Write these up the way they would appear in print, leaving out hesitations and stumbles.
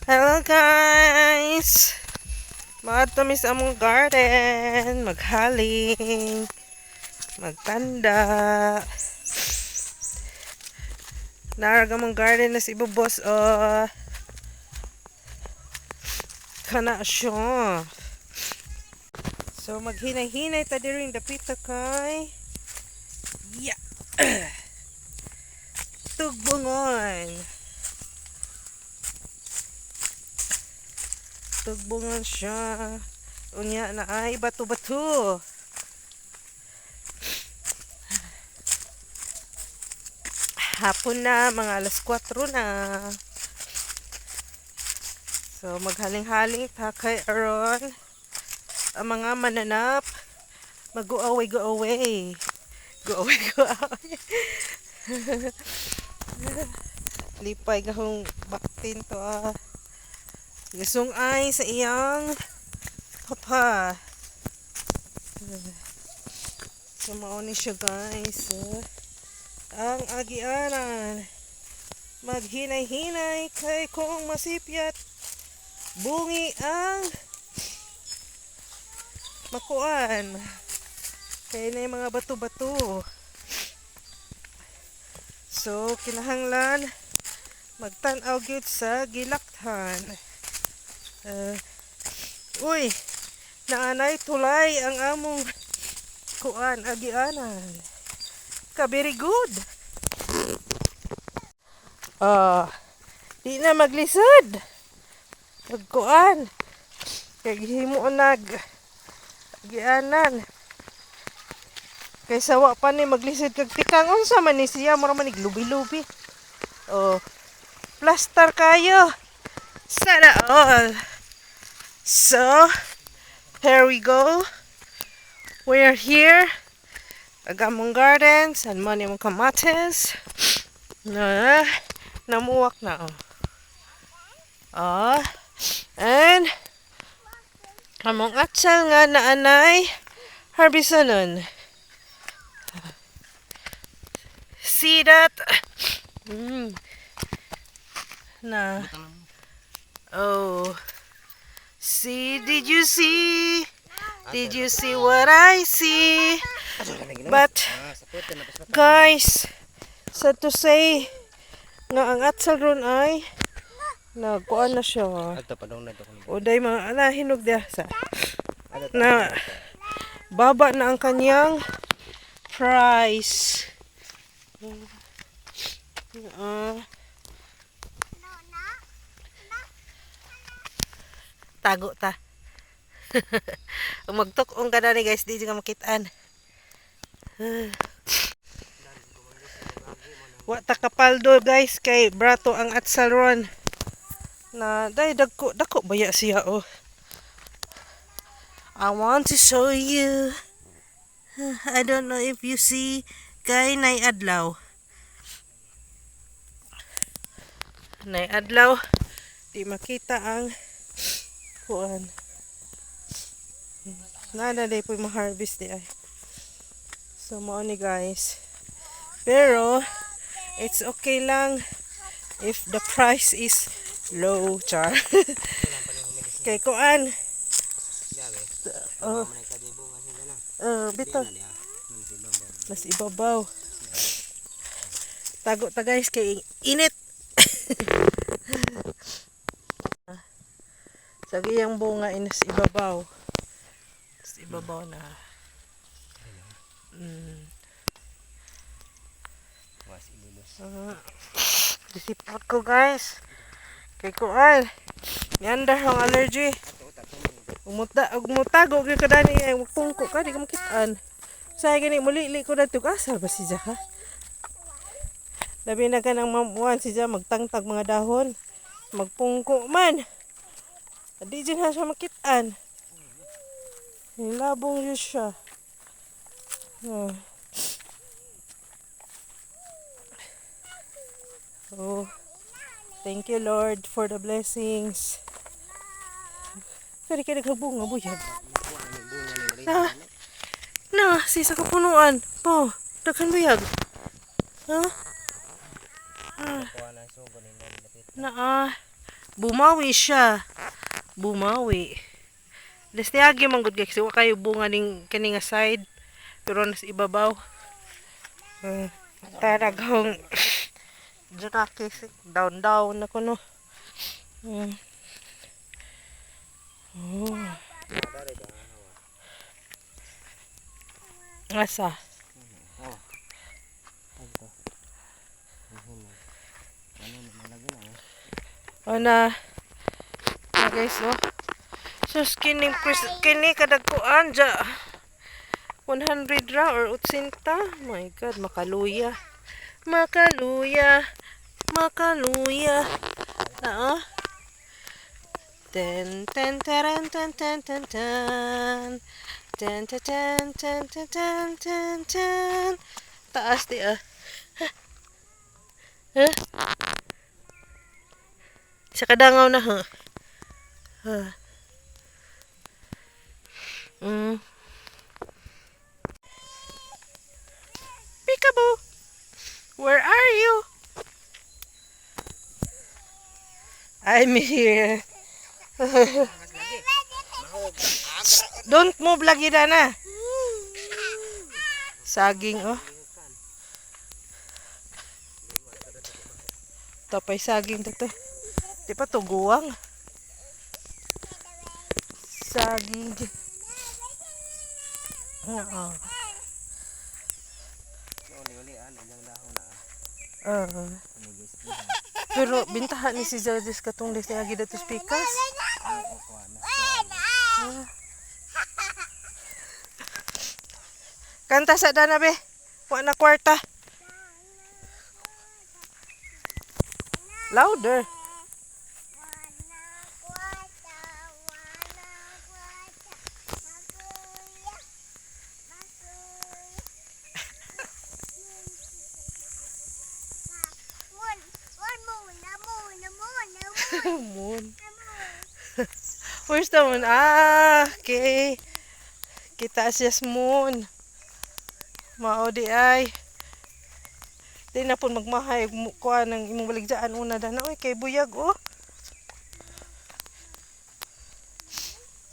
Hello guys! Maadto mi sa among garden, maghaling, magtanda. Narag among garden na si Bubos kana siya. So maghinay-hinay ta diri dapita kay yeah. Tugbungon. Tugbungan siya. Unya na ay bato-bato. Hapon na, mga alas 4 na. So maghaling-haling ta kay aron ang mga mananap mag-go-away, go-away. Go-away, go-away. Lipay gahong baktin to Yusong ay sa iyang papa. So mauni siya guys. Ang agianan. Maghinay-hinay kay kung masipyat. Bungi ang makuan. Kaya na yung mga bato-bato. So kinahanglan magtanaw gyud sa gilaktan. Uy, naanay tulay ang among kuan agianan. Ka very good. Di na maglisod. Magkuan. Kay gihimo nag agianan. Kay sawa pa ni maglisod kag tikang unsa man ni siya mura man lubi-lubi. Plaster kayo. Sana all. So, here we go. We are here. Agamong garden. San man yung kamates. Namuwak na. And, among atsal nga naanay harbisanon. See that? See, did you see? Did you see what I see? But, guys, sad to say, nga ang atsal ron ay nagkuan na siya. O day mga hinog dia sa na baba na ang kanyang price. Tago ta. Magtukong ka na ni guys, di ka makitaan. Wa ta kapaldo guys kay brato ang atsal ron. Na day dako baya siya I want to show you. I don't know if you see kay nay adlaw. Nay adlaw di makita ang kuan. Nana day po ma-harvest di ay. So mo ni guys. Pero it's okay lang if the price is low, char. Kay kuan. Bito. Mas ibabaw. Tago ta guys kay init. Sagi yung bunga inas ibabaw. Mas ibabaw na. Disipot ko guys. Kay kuan. Yanda ang allergy. Umutago gyud kada ni ay pungko ka di ka makitaan. Say gani mulili ko dito asal ba siya ha? Labi na ka nang mamuan siya magtangtag mga dahon. Magpungko man. Di din ha siya makitaan. Labong yun siya. Thank you Lord for the blessings. Kaya kaya nagbunga buyag. Sisa kapunuan. Po, daghan buyag. Bumawi siya. Bumawi. Destiagi man gud kasi wa kayo bunga ning kani nga side pero nas ibabaw. Taragong Janaki down na ko no. Oh. Asa? Ana. Guys, oh. So skinning kini kadagkuan ja. 100 ra or 80. My god, makaluya. Makaluya. Makaluya. Oo. Ten ten ten ten ten ten ten. Ten ten ten ten ten ten ten ten. Taas di ah. Huh? Sa kadangaw na ha. Huh. Peekaboo. Where are you? I'm here. Don't move lagi na. Saging oh. Tapay saging to. Di pa to guwang. Saging. Oo. Pero bintahan ni si Jadis katong des lagi datos pikas. Kanta sa dana be. Wa na kwarta. Louder. Moon. Where's the moon? Ah, okay. Kita siyas moon. Mao di ay. Di na po magmahay kuha ng imong baligjaan una dana. Oy, kay buyag oh.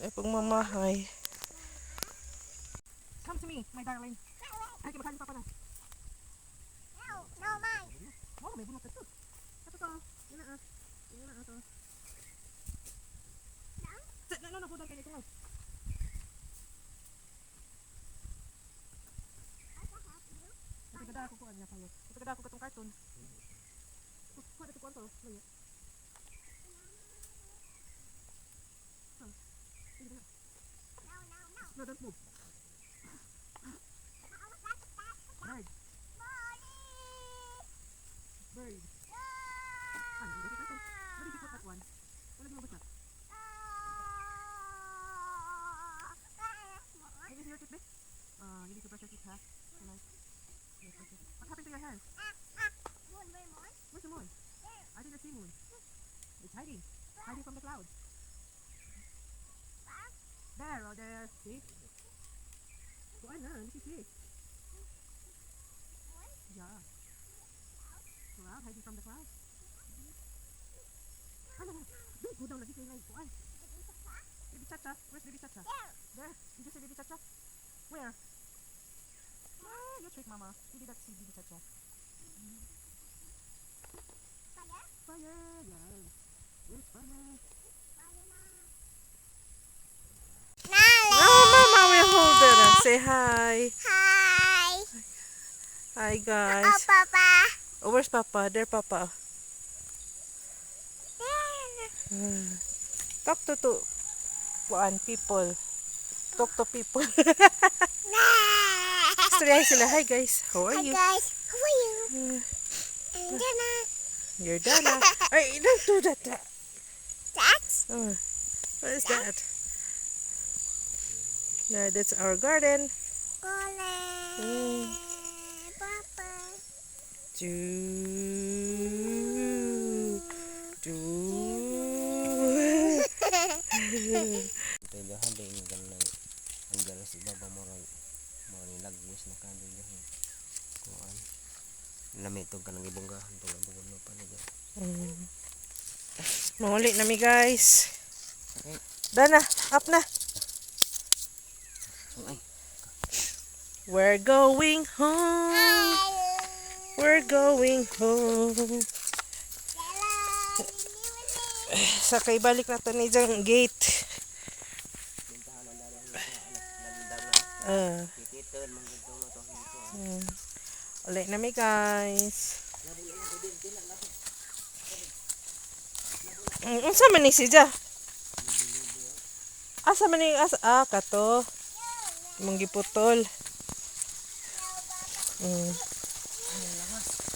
Ay pagmamahay. Come to me, my darling. Ay, kibakan pa pa na. No, mine. Oh, may bunot ito. Ito to. Ina ah. Ina ito. No, pudan kayo ito. Ito kada ako kuan niya kayo. Ito kada ako katong karton. Kuha ito kuan to. Layo. No, don't move. Bird. Bird. Ano, dito karton. What did you put that one? Wala mo ba siya? Hey, is your teeth big? You need to brush your teeth, ha? Nice. Yes, okay. What happened to your hair? Moon, where moon? Where's the moon? I didn't see moon. It's hiding. Hiding from the clouds. There, oh there. See? Go on, let me see. Yeah. Cloud hiding from the clouds. Oh, no. Don't go down lagi kayo. Go on. Baby Chacha. Where's Baby Chacha? There. Did you see Baby Chacha? Where? Oh, you trick Mama. You did not see Baby Chacha. Fire. Yeah. Where's fire? Oh, Mama will hold it and say hi. Hi. Hi, Oh, guys. Papa. Oh, where's Papa? There, Papa. Talk to one people. Talk to people. Hi sila. Hi, guys. How are Hi, you? guys. How are you? I'm Dana. You're Dana. Ay, don't do that. That's What is that? No, that's our garden. Golden. Papa. Dahan din yung ganun ang galas ibaba mo ni lagwis na kanto dahan kuan lami to kanang ibonggahan to ang bugon mo pa ni Mahuli na mi guys. Dana, up na. Ay. We're going home. We're going home. Sakay balik na to ni Jang gate. Tikiton manggod mo to hito. Ulit na mi guys. Unsa man ni siya? Asa man ni kato. Mong giputol.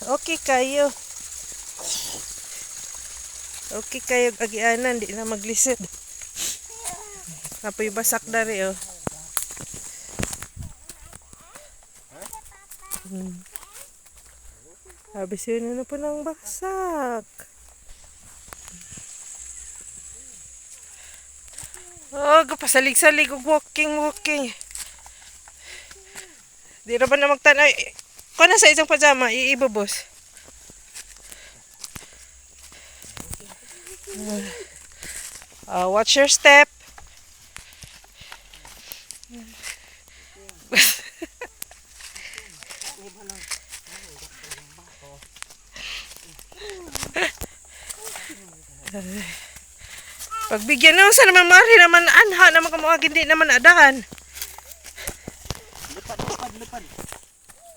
Okay kayo. Okay kayo agianan, di na maglisod. Apoy basak dari oh. Habis yun ano po ng baksak. Oh, pasalig-salig og walking. Di ra ba na magtanay? Kung na sa isang pajama, iibabos. Watch your step. Pagbigyan na sa naman mari naman anha naman ka mga hindi naman adahan. Lipad.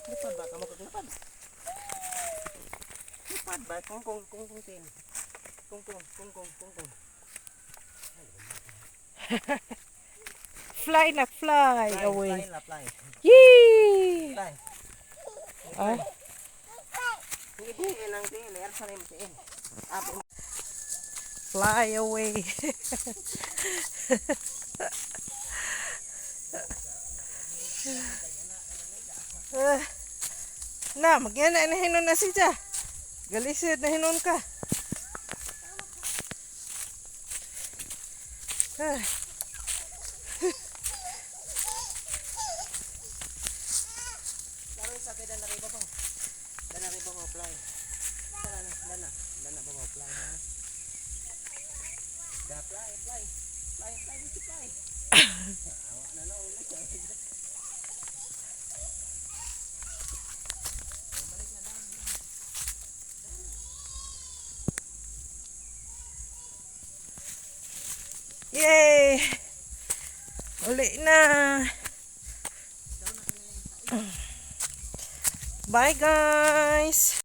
Lipad ba kamo lipad? Lipad ba kung tin. Kung. Fly away. Fly. Yee! Fly. Ah, Hindi nang tin, air sa rim tin. fly away. Magyan na hinon na siya. Galisod na hinon ka. Sa kay dana riba po. Dana riba mo fly. Dana ba mo fly ha? Da fly. Fly. Na no. Yay! Uli na. Bye guys.